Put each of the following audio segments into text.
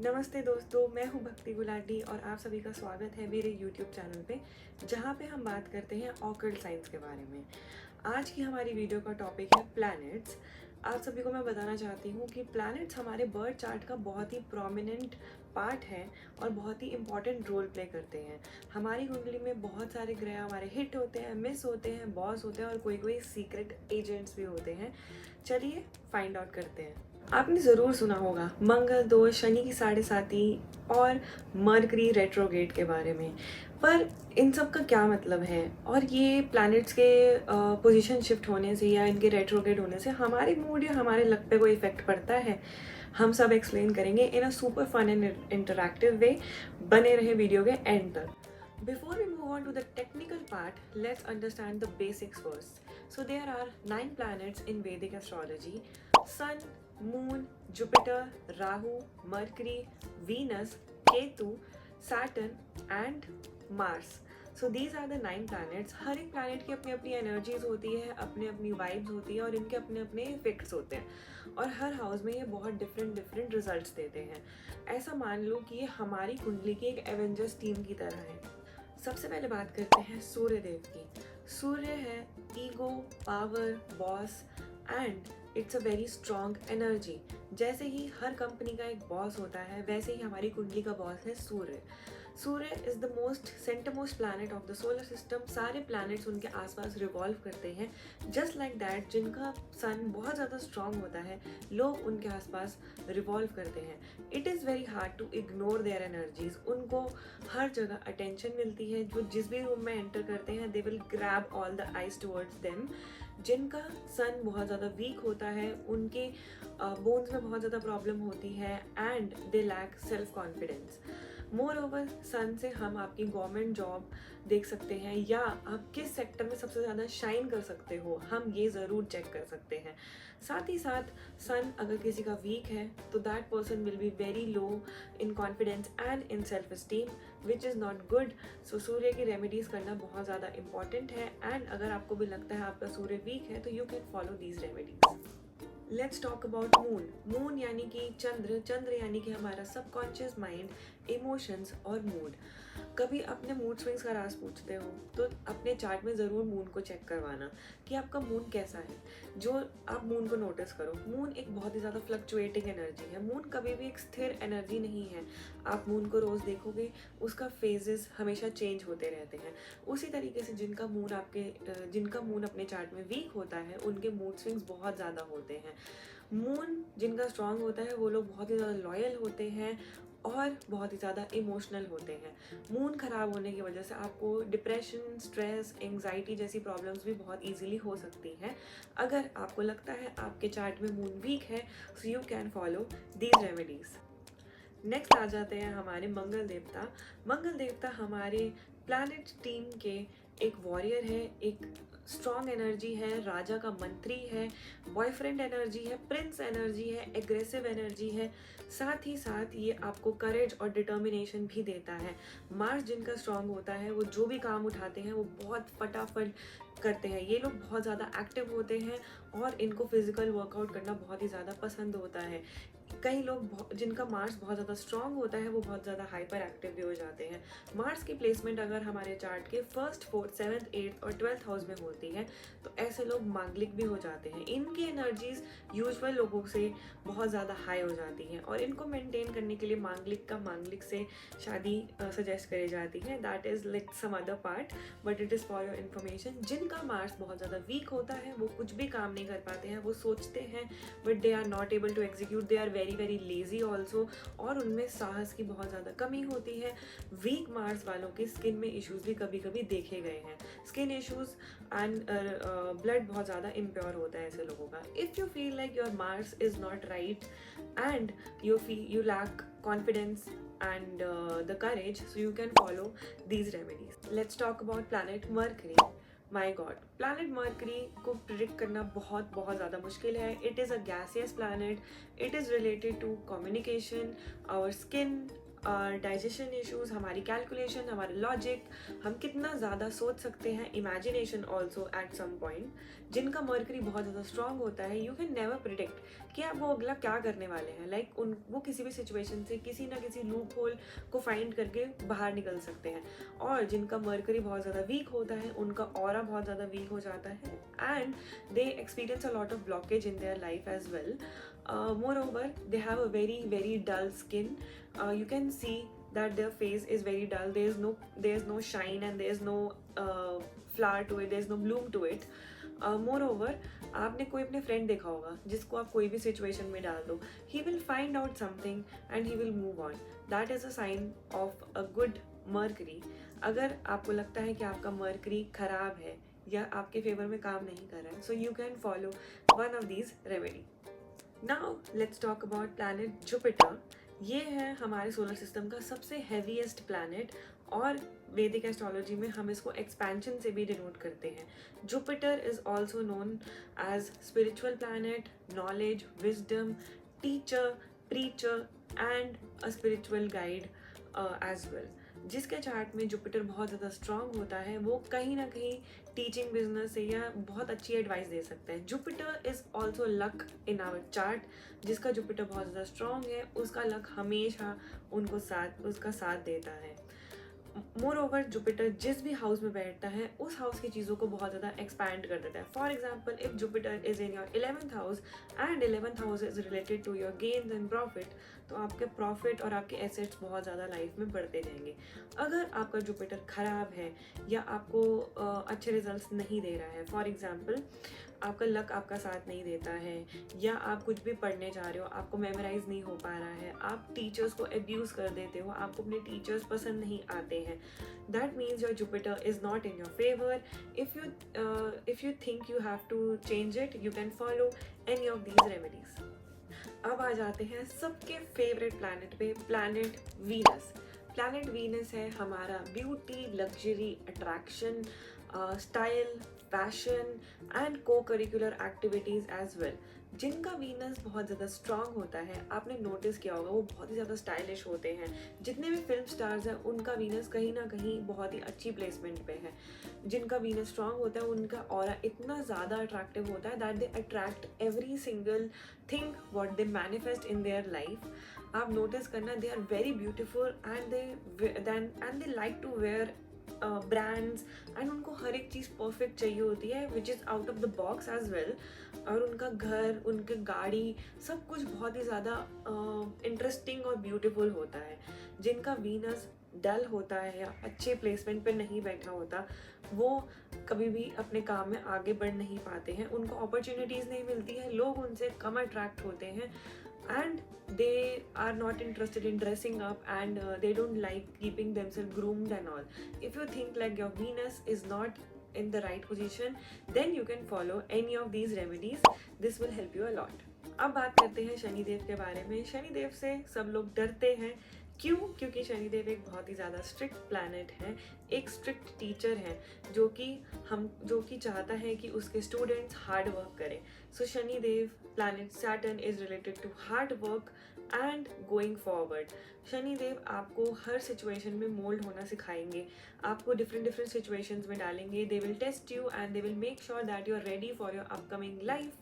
नमस्ते दोस्तों, मैं हूं भक्ति गुलाटी और आप सभी का स्वागत है मेरे YouTube चैनल पे, जहां पे हम बात करते हैं ऑकल्ट साइंस के बारे में। आज की हमारी वीडियो का टॉपिक है प्लैनेट्स। आप सभी को मैं बताना चाहती हूँ कि प्लैनेट्स हमारे बर्थ चार्ट का बहुत ही प्रोमिनेंट पार्ट है और बहुत ही इम्पॉर्टेंट रोल प्ले करते हैं। हमारी कुंडली में बहुत सारे ग्रह हमारे हिट होते हैं, मिस होते हैं, बॉस होते हैं और कोई कोई सीक्रेट एजेंट्स भी होते हैं। चलिए फाइंड आउट करते हैं। आपने ज़रूर सुना होगा मंगल दोष, शनि की साढ़े साती और मरकरी रेट्रोगेट के बारे में। पर इन सब का क्या मतलब है और ये प्लैनेट्स के पोजीशन शिफ्ट होने से या इनके रेट्रोगेट होने से हमारे मूड या हमारे लक पे कोई इफेक्ट पड़ता है? हम सब एक्सप्लेन करेंगे in a super fun and interactive way. बने रहे वीडियो के एंड तक। Before we move on to the technical part, let's understand the basics first. So, there are 9 planets in Vedic astrology: Sun, Moon, Jupiter, Rahu, Mercury, Venus, Ketu, Saturn, and Mars. So these are the 9 planets. हर एक planet की अपनी अपनी energies होती है, अपनी अपनी vibes होती है और इनके अपने अपने effects होते हैं और हर हाउस में ये बहुत डिफरेंट रिजल्ट्स देते हैं। ऐसा मान लो कि ये हमारी कुंडली की एक एवेंजर्स टीम की तरह है। सबसे पहले बात करते हैं सूर्य देव की। सूर्य है ego, power, boss and it's a very strong energy. जैसे ही हर कंपनी का एक बॉस होता है, वैसे ही हमारी कुंडली का बॉस है सूर्य। Surya is the most centre most planet of the solar system. सारे प्लैनेट्स उनके आसपास रिवॉल्व करते हैं। जस्ट लाइक दैट, जिनका सन बहुत ज़्यादा स्ट्रांग होता है, लोग उनके आसपास रिवॉल्व करते हैं। It is very hard to ignore their energies. उनको हर जगह अटेंशन मिलती है। जो जिस भी रूम में एंटर करते हैं, they will grab all the eyes towards them. जिनका सन बहुत ज़्यादा वीक होता है, उनके बोन्स में बहुत ज़्यादा प्रॉब्लम होती है and they lack self confidence. Moreover, sun से हम आपकी गवर्नमेंट जॉब देख सकते हैं या आप किस सेक्टर में सबसे ज़्यादा शाइन कर सकते हो, हम ये ज़रूर चेक कर सकते हैं। साथ ही साथ सन अगर किसी का वीक है तो that person will be very low in confidence and in self esteem, which is not good. So सूर्य की रेमेडीज़ करना बहुत ज़्यादा इंपॉर्टेंट है एंड अगर आपको भी लगता है आपका सूर्य वीक है तो you can follow these remedies. Let's talk about moon. Moon यानी कि चंद्र, चंद्र यानी कि हमारा सबकॉन्शियस माइंड, इमोशंस और मूड। कभी अपने मूड स्विंग्स का राज पूछते हो तो अपने चार्ट में ज़रूर मून को चेक करवाना कि आपका मून कैसा है। जो आप मून को नोटिस करो, मून एक बहुत ही ज़्यादा फ्लक्चुएटिंग एनर्जी है। मून कभी भी एक स्थिर एनर्जी नहीं है। आप मून को रोज़ देखोगे, उसका फेजेस हमेशा चेंज होते रहते हैं। उसी तरीके से जिनका मून अपने चार्ट में वीक होता है, उनके मूड स्विंग्स बहुत ज़्यादा होते हैं। मून जिनका स्ट्रांग होता है, वो लोग बहुत ही ज़्यादा लॉयल होते हैं और बहुत ही ज़्यादा इमोशनल होते हैं। मून ख़राब होने की वजह से आपको डिप्रेशन, स्ट्रेस, एंग्जाइटी जैसी प्रॉब्लम्स भी बहुत इजीली हो सकती हैं। अगर आपको लगता है आपके चार्ट में मून वीक है, so you can follow these remedies. Next आ जाते हैं हमारे मंगल देवता। मंगल देवता हमारे प्लैनेट टीम के एक वॉरियर है, एक स्ट्रॉन्ग एनर्जी है, राजा का मंत्री है, बॉयफ्रेंड एनर्जी है, प्रिंस एनर्जी है, एग्रेसिव एनर्जी है। साथ ही साथ ये आपको करेज और डिटर्मिनेशन भी देता है। मार्स जिनका स्ट्रॉन्ग होता है, वो जो भी काम उठाते हैं वो बहुत फटाफट करते हैं। ये लोग बहुत ज़्यादा एक्टिव होते हैं और इनको फिजिकल वर्कआउट करना बहुत ही ज़्यादा पसंद होता है। कई लोग जिनका मार्स बहुत ज़्यादा स्ट्रॉन्ग होता है, वो बहुत ज़्यादा हाइपर एक्टिव भी हो जाते हैं। मार्स की प्लेसमेंट अगर हमारे चार्ट के फर्स्ट, फोर्थ, सेवन्थ, एट्थ और 12th हाउस में होती है तो ऐसे लोग मांगलिक भी हो जाते हैं। इनकी एनर्जीज यूजुअल लोगों से बहुत ज़्यादा हाई हो जाती हैं और इनको मेंटेन करने के लिए मांगलिक से शादी सजेस्ट करी जाती है। That is like some other part, but it is for your information. जिनका मार्स बहुत ज़्यादा वीक होता है, वो कुछ भी काम नहीं कर पाते हैं। वो सोचते हैं but they are not able to execute. They are very very lazy also और उनमें साहस की बहुत ज़्यादा कमी होती है। वीक मार्स वालों के स्किन में इश्यूज भी कभी कभी देखे गए हैं। स्किन इश्यूज एंड ब्लड बहुत ज़्यादा इम्प्योर होता है ऐसे लोगों का। If you feel like your Mars is not right and you lack confidence and the courage, so you can follow these remedies. Let's talk about planet Mercury. My god, planet Mercury को predict करना बहुत बहुत ज़्यादा मुश्किल है। It is a gaseous planet. It is related to communication, our skin, digestion issues, हमारी calculation, हमारे logic, हम कितना ज़्यादा सोच सकते हैं, imagination also at some point. जिनका मर्करी बहुत ज़्यादा स्ट्रांग होता है, यू कैन नेवर प्रिडिक्ट कि आप वो अगला क्या करने वाले हैं। लाइक वो किसी भी सिचुएशन से किसी ना किसी लूप होल को फाइंड करके बाहर निकल सकते हैं। और जिनका मर्करी बहुत ज़्यादा वीक होता है, उनका ऑरा बहुत ज़्यादा वीक हो जाता है and they experience a lot of blockage in their life as well. Moreover, they have a very dull skin. You can see that their face is very dull. There's no shine and there's no flower to it. There's no bloom to it. Moreover, आपने कोई अपने friend देखा होगा जिसको आप कोई भी situation में डाल दो, he will find out something and he will move on. That is a sign of a good Mercury. अगर आपको लगता है कि आपका मर्करी खराब है या आपके फेवर में काम नहीं कर रहा है, so you can follow one of these remedy. Now let's talk about planet Jupiter. ये है हमारे सोलर सिस्टम का सबसे हैवीएस्ट प्लैनेट और वैदिक एस्ट्रोलॉजी में हम इसको एक्सपेंशन से भी डिनोट करते हैं. Jupiter is also known as spiritual planet, knowledge, wisdom, teacher, preacher and a spiritual guide as well. जिसके चार्ट में जुपिटर बहुत ज़्यादा स्ट्रांग होता है, वो कहीं ना कहीं टीचिंग बिजनेस से या बहुत अच्छी एडवाइस दे सकता है. Jupiter is also luck in our chart. जिसका जुपिटर बहुत ज़्यादा स्ट्रांग है, उसका लक हमेशा उसका साथ देता है. मोर ओवर, जुपिटर जिस भी हाउस में बैठता है उस हाउस की चीज़ों को बहुत ज़्यादा एक्सपैंड कर देता है. For example, if Jupiter is in your 11th house and 11th house is related to your gains and profit, तो आपके प्रॉफिट और आपके एसेट्स बहुत ज़्यादा लाइफ में बढ़ते जाएंगे. अगर आपका जुपिटर खराब है या आपको अच्छे रिजल्ट्स नहीं दे रहा है, फॉर एग्जाम्पल आपका लक आपका साथ नहीं देता है, या आप कुछ भी पढ़ने जा रहे हो, आपको मेमोराइज नहीं हो पा रहा है, आप टीचर्स को एब्यूज़ कर देते हो, आपको अपने टीचर्स पसंद नहीं आते हैं, that means your Jupiter is not in your favour. If you think you have to change it, you can follow any of these remedies. अब आ जाते हैं सबके फेवरेट प्लैनेट पे, प्लैनेट वीनस. प्लैनेट वीनस है हमारा beauty, luxury, attraction, style, fashion and co curricular activities as well. जिनका Venus बहुत ज़्यादा स्ट्रांग होता है, आपने नोटिस किया होगा वो बहुत ही ज़्यादा स्टाइलिश होते हैं. जितने भी फिल्म स्टार्स हैं उनका वीनस कहीं ना कहीं बहुत ही अच्छी प्लेसमेंट पे है. जिनका वीनस स्ट्रांग होता है उनका ऑरा इतना ज़्यादा अट्रैक्टिव होता है that they attract every single thing what they manifest in their life. आप नोटिस करना, they are very beautiful and they like to wear brands and उनको हर एक चीज़ परफेक्ट चाहिए होती है which is out of the box as well. और उनका घर, उनके गाड़ी, सब कुछ बहुत ही ज़्यादा इंटरेस्टिंग और ब्यूटीफुल होता है. जिनका वीनस डल होता है या अच्छे प्लेसमेंट पे नहीं बैठा होता, वो कभी भी अपने काम में आगे बढ़ नहीं पाते हैं, उनको अपॉर्चुनिटीज़ नहीं मिलती है, लोग उनसे कम अट्रैक्ट होते हैं and they are not interested in dressing up and they don't like keeping themselves groomed and all. If you think like your Venus is not in the right position, then you can follow any of these remedies. This will help you a lot. अब बात करते हैं शनिदेव के बारे में. शनिदेव से सब लोग डरते हैं. क्यों? क्योंकि शनिदेव एक बहुत ही ज़्यादा स्ट्रिक्ट प्लैनेट है, एक स्ट्रिक्ट टीचर है जो कि चाहता है कि उसके स्टूडेंट्स हार्ड वर्क करें. So Shanidev planet Saturn is related to hard work and going forward. Shanidev आपको हर सिचुएशन में मोल्ड होना सिखाएंगे, आपको डिफरेंट सिचुएशंस में डालेंगे. They will test you and they will make sure that you are ready for your upcoming life.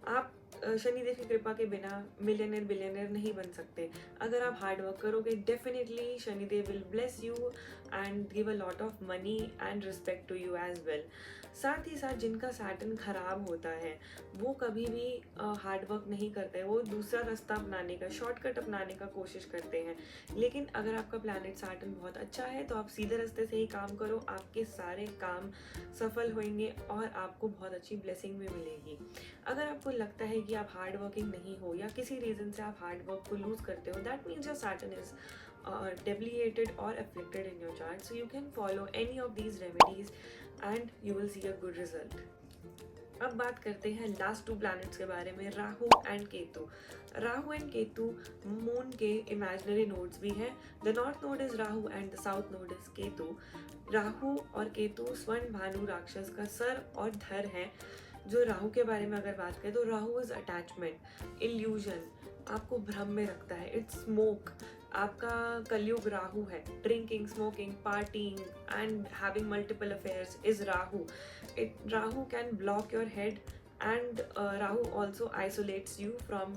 आप शनिदेव की कृपा के बिना मिलियनर बिलियनर नहीं बन सकते. अगर आप हार्ड वर्क करोगे, definitely Shanidev will bless you and give a lot of money and respect to you as well. साथ ही साथ जिनका सैटर्न खराब होता है वो कभी भी हार्ड वर्क नहीं करते, वो दूसरा रास्ता अपनाने का, शॉर्टकट अपनाने का कोशिश करते हैं. लेकिन अगर आपका प्लैनेट सैटर्न बहुत अच्छा है तो आप सीधे रास्ते से ही काम करो, आपके सारे काम सफल होंगे और आपको बहुत अच्छी ब्लेसिंग भी मिलेगी. अगर आपको लगता है कि आप हार्ड वर्किंग नहीं हो या किसी रीज़न से आप हार्ड वर्क को लूज़ करते हो, that means your Saturn is debilitated or afflicted in your chart. So you can follow any of these remedies and you will see a good result. अब बात करते हैं लास्ट 2 प्लैनेट्स के बारे में, Rahu and Ketu. Rahu and Ketu moon के imaginary nodes भी हैं. The north node is Rahu and the south node is Ketu. Rahu और केतु स्वर्ण भानु राक्षस का सर और धर है. जो राहु के बारे में अगर बात करें तो राहु इज अटैचमेंट, इल्यूजन, आपको भ्रम में रखता है. इट्स स्मोक, आपका कलयुग राहु है, drinking, smoking, partying and having multiple affairs is Rahu. Rahu can block your head, and Rahu also isolates you from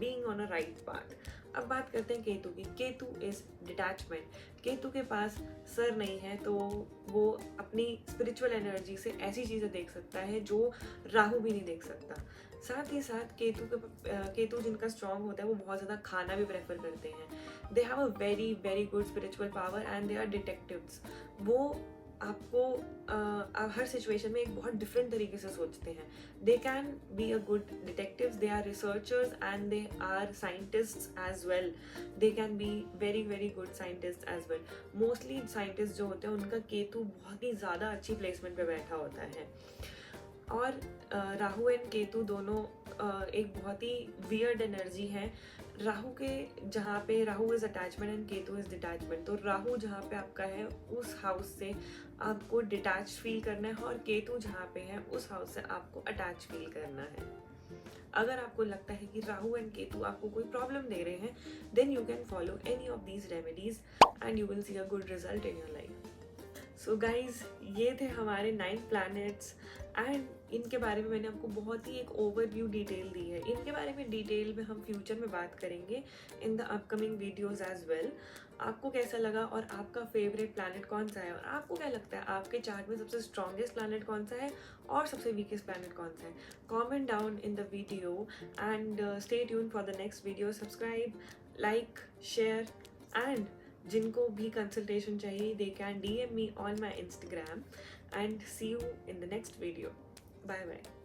being on a right path. अब बात करते हैं केतु की. Ketu is detachment. केतु के पास सर नहीं है, तो वो अपनी स्पिरिचुअल एनर्जी से ऐसी चीज़ें देख सकता है जो राहु भी नहीं देख सकता. साथ ही साथ केतु जिनका स्ट्रांग होता है वो बहुत ज़्यादा खाना भी प्रेफर करते हैं. They have a very very good spiritual power and they are detectives. वो आपको हर सिचुएशन में एक बहुत डिफरेंट तरीके से सोचते हैं. They can be a good detectives, they are researchers and they are scientists as well. They can be very very good scientist as well. Mostly scientist जो होते हैं उनका केतु बहुत ही ज़्यादा अच्छी प्लेसमेंट पे बैठा होता है. और राहु एंड केतु दोनों एक बहुत ही वियर्ड एनर्जी है. राहु के जहाँ पे Rahu is attachment and Ketu is detachment, तो राहु जहाँ पे आपका है उस हाउस से आपको डिटैच फील करना है, और केतु जहाँ पे है उस हाउस से आपको अटैच फील करना है. अगर आपको लगता है कि राहु एंड केतु आपको कोई प्रॉब्लम दे रहे हैं, then you can follow any of these remedies and you will see a good result in your life. So guys, ये थे हमारे 9 प्लैनेट्स एंड इनके बारे में मैंने आपको बहुत ही एक ओवरव्यू डिटेल दी है. इनके बारे में डिटेल में हम फ्यूचर में बात करेंगे in the upcoming videos as well. आपको कैसा लगा और आपका फेवरेट प्लैनेट कौन सा है, और आपको क्या लगता है आपके चार्ट में सबसे स्ट्रॉन्गेस्ट प्लैनेट कौन सा है और सबसे वीकेस्ट प्लैनेट कौन सा है? Comment down in the video and stay tune for the next video. Subscribe, like, share and जिनको भी कंसल्टेशन चाहिए they can DM me on my Instagram and see you in the next video. Bye bye.